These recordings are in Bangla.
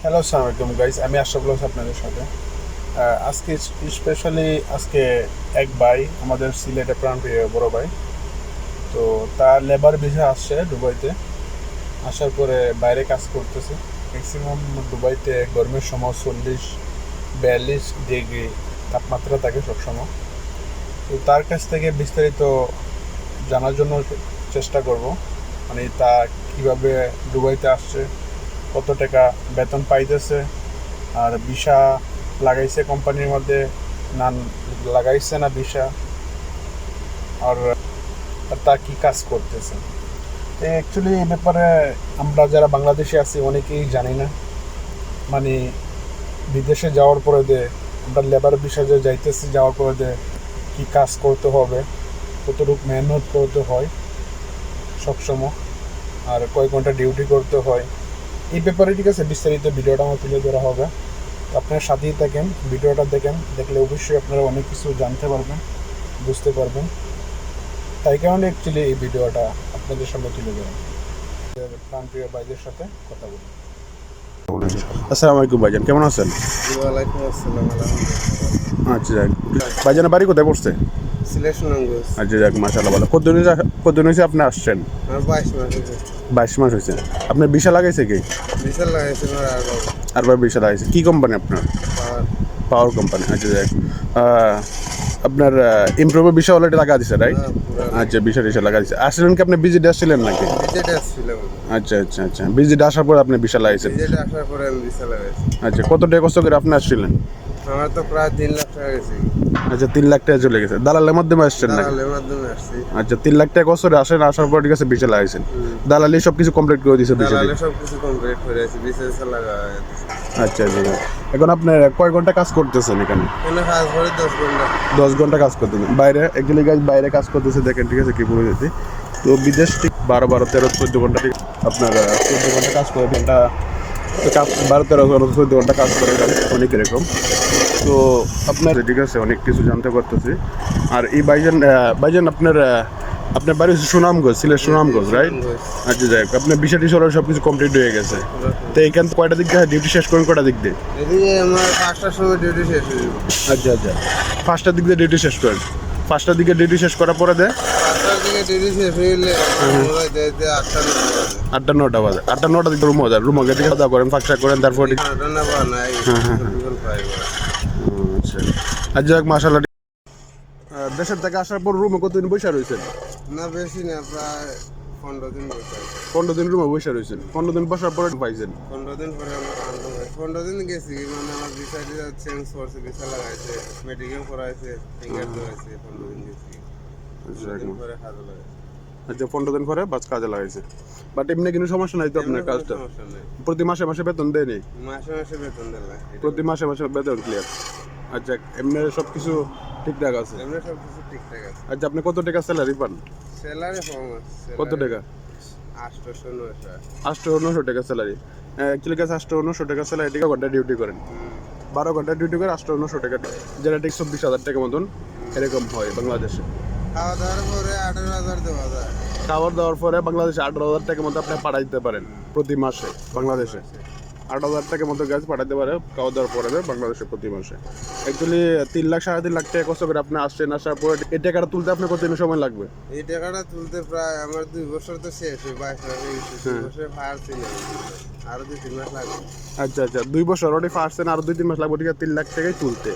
হ্যালো, আসসালামু আলাইকুম গাইস। আমি আশরাফুল হোসেন আপনাদের সাথে। আজকে স্পেশালি এক ভাই আমাদের সিলেটে প্রাণপ্রিয় বড় ভাই, তো তার লেবার ভিসা আসছে দুবাইতে। আসার পরে বাইরে কাজ করতেছে। ম্যাক্সিমাম দুবাইতে গরমের সময় 40-42 ডিগ্রি তাপমাত্রা থাকে সবসময়। তো তার কাছ থেকে বিস্তারিত জানার জন্য চেষ্টা করব, মানে তা কীভাবে দুবাইতে আসছে, কত টাকা বেতন পাইতেছে, আর ভিসা লাগাইছে কোম্পানির মধ্যে না লাগাইছে না ভিসা, আর তা কি কাজ করতেছে। তো অ্যাকচুয়ালি এই ব্যাপারে আমরা যারা বাংলাদেশে আছি অনেকেই জানি না। মানে বিদেশে যাওয়ার পরে আমরা লেবার ভিসা যে যাইতেছি, যাওয়ার পরে কী কাজ করতে হবে, কতটুকু মেহনত করতে হয় সবসময়, আর কয় ঘন্টা ডিউটি করতে হয়, এই ব্যাপারে ঠিক আছে বিস্তারিত ভিডিওটা আমার তুলে ধরা হবে। তো আপনার সাথেই থাকেন, ভিডিওটা দেখলে অবশ্যই আপনারা অনেক কিছু জানতে পারবেন, বুঝতে পারবেন। তাই কারণে অ্যাকচুয়ালি এই ভিডিওটা আপনাদের সামনে তুলে ধরেন। প্রাণপ্রিয় ভাইদের সাথে কথা বলি। আসসালামু আলাইকুম ভাইজান, কেমন আছেন? ওয়ালাইকুম আসসালাম, আলহামদুলিল্লাহ। আচ্ছা যাক, ভাইজানের বাড়ি কোথায় পড়ছে? সিলেট সুনামগঞ্জ। আচ্ছা যাক, মাশাআল্লাহ ভালো। কতদিন হয়েছে আপনি আসছেন? আমার 22 মাস হয়েছে। 22 মাস হয়েছে। আপনার ভিসা লাগাইছে কি? বিশাল লাগাইছে আমার আরবার ভিসা লাগাইছে। কি কোম্পানি আপনার? পাওয়ার। Power company. আচ্ছা যাক, আপনার ইমপ্রুভের ভিসা অলরেডি লাগা দিছে, রাইট? আচ্ছা, ভিসা লাগা দিছে। আসলেন কি আপনি ভিজিটে আসছিলেন নাকি? ভিজিটে আসছিলাম। আচ্ছা, ভিজিটে আসার পর আপনি ভিসা লাগাইছেন। ভিজিটে আসার পরে আমি বিশাল লাগাইছি। আচ্ছা, কত টাকা কষ্ট করে আপনি আসছিলেন? আমার তো প্রায় 3 লাখ টাকা গেছে। আচ্ছা, 3 লাখ টাকা চলে গেছে। দালালের মাধ্যমে আসছেন নাকি? দালালের মাধ্যমে আসছি। আচ্ছা, 3 লাখ টাকা কষ্ট করে আসার পর ঠিক আছে ভিসা লাগাইছেন। দালালি সব কিছু কমপ্লিট করে দিয়েছে ভিসা? দালালে সব কিছু কমপ্লিট করে আছে, ভিসা লাগা আছে। আচ্ছা, এখন আপনি কয় ঘন্টা কাজ করতেছেন এখানে? এখানে কাজ করে 10 ঘন্টা। 10 ঘন্টা কাজ করতেছেন বাইরে। অ্যাকচুয়ালি গাইজ বাইরে কাজ করতেছে, দেখেন ঠিক আছে কি বলে যেতে। তো বিদেশ ঠিক 12-13-14 ঘন্টা ঠিক আপনার 14 ঘন্টা কাজ করে, ঘন্টা 12-13-14 ঘন্টা কাজ করে অনেক এরকম। তো আপনার ঠিক আছে অনেক কিছু জানতে পারতেছি। আর এই ভাইজান আপনার বাড়ি হচ্ছে সুনামগঞ্জ, সিলেট সুনামগঞ্জ, রাইট? আচ্ছা যাই হোক, আপনার বিষয়টি সব কিছু কমপ্লিট হয়ে গেছে। তো এইখান কয়টা দিক দিয়ে ডিউটি শেষ করেন, কয়টা দিক দিয়ে? এদিকে আমার 5টার সময় ডিউটি শেষ হয়ে যাবে। আচ্ছা, 5টার দিক দিয়ে ডিউটি শেষ করেন। 5টার দিকে ডিউটি শেষ করার পরে 5টার দিকে ডিউটি শেষ হয়ে গেলে মোবাইল দিতে 8টা-9টা বাজে। 8টা-9টা দিকে রুম আগে থেকে খাওয়া করেন, ফাঁকশা করেন, তারপর রান্না বান্না নাই। আচ্ছা যাক, মাশাআল্লাহ। দেশের থেকে আসার পর রুমে কতদিন বসে রয়েছেন? না বেশি না, প্রায় 15 দিন বসে। 15 দিন রুমে বসে রয়েছেন। 15 দিন বসার পরে পাইছেন? 15 দিন পরে আমরা 15 দিন গেছি, মানে আমার ভিসা চেঞ্জ করছে, ভিসা লাগাইছে, মেডিকেল করাইছে, ফিঙ্গার দেওয়াইছে। 15 দিন গেছি। পরে কাজে লাগাইছে। আচ্ছা, 15 দিন পরে বাস কাজে লাগাইছে। বাট এমনি কোনো সমস্যা নাই তো আপনার কাজটা? প্রতি মাসে বেতন দেয়নি? মাসে বেতন দেয়। প্রতি মাসে বেতন ক্লিয়ার। আচ্ছা, এমনি সব কিছু ঠিকঠাক আছে? এমনি সব কিছু ঠিকঠাক আছে। আচ্ছা, আপনি কত টাকা স্যালারি পান? স্যালারি কম আছে। কত টাকা? 800-900 টাকা স্যালারি। অ্যাকচুয়ালি কাছে 800-900 টাকা স্যালারি, ঠিক ঘন্টা ডিউটি করেন। 12 ঘন্টা ডিউটি করে 800-900 টাকা, যেটা ঠিক 24,000 টাকা মতন এরকম হয় বাংলাদেশে। খাওয়া দাওয়ার পরে 18,000 দেওয়া যায়। খাবার দেওয়ার পরে বাংলাদেশে 18,000 টাকার মতো আপনি পাঠাইতে পারেন প্রতি মাসে। বাংলাদেশে 8,000 টাকার মতো গ্যাস পাঠাতে পারে খাওয়া দাওয়ার পরে বাংলাদেশে প্রতি মাসে। অ্যাকচুয়ালি 3 লাখ 3.5 লাখ টাকা কষ্ট করে আপনি আসছেন। আসার পরে এই টাকাটা তুলতে আপনার কতদিন সময় লাগবে? এই টাকাটা তুলতে প্রায় আমার 2 বছর তো শেষ হয়ে 22 মাস হয়ে গেছে। 2 বছর ফায়ার ছিল, আরো 2-3 মাস লাগবে। আচ্ছা, 2 বছর অলরেডি ফার্স্ট, আরো 2-3 মাস লাগবে, ঠিক আছে। 3 লাখ টাকাই তুলতে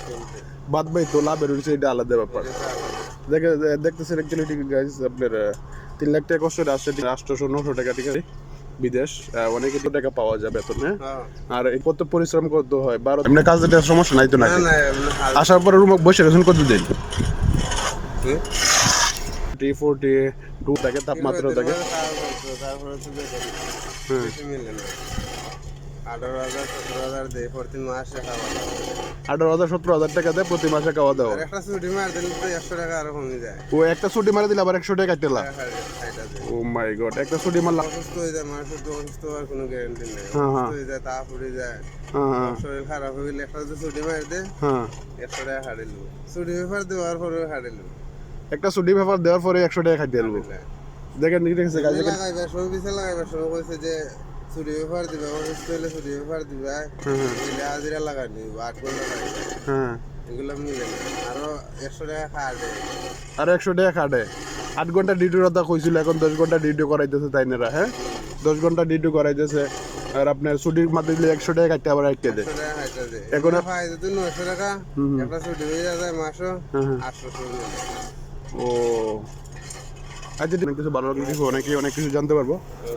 বাদ বাই তো লাভের হচ্ছে, এটা আলাদা ব্যাপার। দেখতেছেন অ্যাকচুয়ালি ঠিক গাইজ, আপনার 3 লাখ টাকা কষ্ট আসছে, 800-900 টাকা, ঠিক আছে। বিদেশ অনেক টাকা পাওয়া যায় বেতন, হ্যাঁ। আর কত পরিশ্রম করতে হয়, 12 এমনি কাজের সমস্যা নাই তো নাকি? আসার পরে রুম বসে রয়েছেন কতদিন? 42 থাকে তাপমাত্রা থাকে। 18,000-17,000 দেয় প্রতি মাসে খাওয়া দাওয়া। 18,000-17,000 টাকা দেয় প্রতি মাসে খাওয়া দাওয়া। একটা ছুটি মার দিলে তো 100 টাকা আরো কমে যায়। ও একটা ছুটি মারা দিলে আবার 100 টাকা কাটতে লাগ। ও মাই গড, একটা ছুটি মারলাম। অসুস্থ হয়ে যায় মানুষের, তো অসুস্থ হওয়ার কোনো গ্যারান্টি নেই। হ্যাঁ, অসুস্থ হয়ে যায়, তাপ উঠে যায়, শরীর খারাপ হয়ে গেলে একটা ছুটি মার দে, 100 টাকা হারিল। ছুটি পেপার দেওয়ার পরে হারিল। একটা ছুটি পেপার দেওয়ার পরে 100 টাকা খাইতে দেবো। দেখেন ঠিক আছে, কাজে লাগাইবার সময় ভিসা লাগাইবার সময় কইছে যে ছুটি ব্যাপার দিবে অফিস পেলে ছুটি ব্যাপার দিবে দিলে হাজিরা লাগানি 8 ঘন্টা লাগে হ্যাঁ এগুলো মিলে না আরো 100 টাকা খাটে আর 100 টাকা খাটে 8 ঘন্টা ডিউটির কথা কইছিল এখন 10 ঘন্টা ডিউটি করাইতেছে তাইনেরা হ্যাঁ 10 ঘন্টা ডিউটি করাইতেছে আর আপনার ছুটির মাত্র দিলে 100 টাকা কাটতে আবার আটকে দেয় 100 টাকা খাইতে দে এখন এখন ফায়দা তো 900 টাকা একটা ছুটি হয়ে যায় মাসও 800 টাকা ও আচ্ছা অনেক কিছু ভালো কিছু অনেক কিছু জানতে পারবো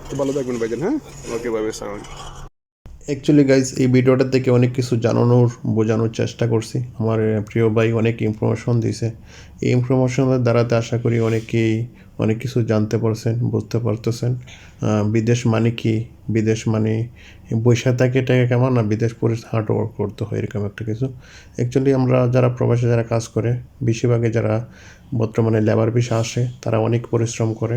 তো ভালো থাকবেন ভাইজান হ্যাঁ ওকে বাই বাই আসসালামু আলাইকুম। অ্যাকচুয়ালি গাইজ এই ভিডিওটা থেকে অনেক কিছু জানানোর বোঝানোর চেষ্টা করছি আমার প্রিয় ভাই অনেক ইনফরমেশন দিয়েছে এই ইনফরমেশনের দ্বারাতে আশা করি অনেকেই অনেক কিছু জানতে পারছেন বুঝতে পারতেছেন বিদেশ মানে কি বিদেশ মানে বৈশা থাকে এটাকে কেমন না বিদেশ পরে হার্ড ওয়ার্ক করতে হয় এরকম একটা কিছু অ্যাকচুয়ালি আমরা যারা প্রবাসে যারা কাজ করে বেশিরভাগে যারা বর্তমানে লেবার ভিসা আসে তারা অনেক পরিশ্রম করে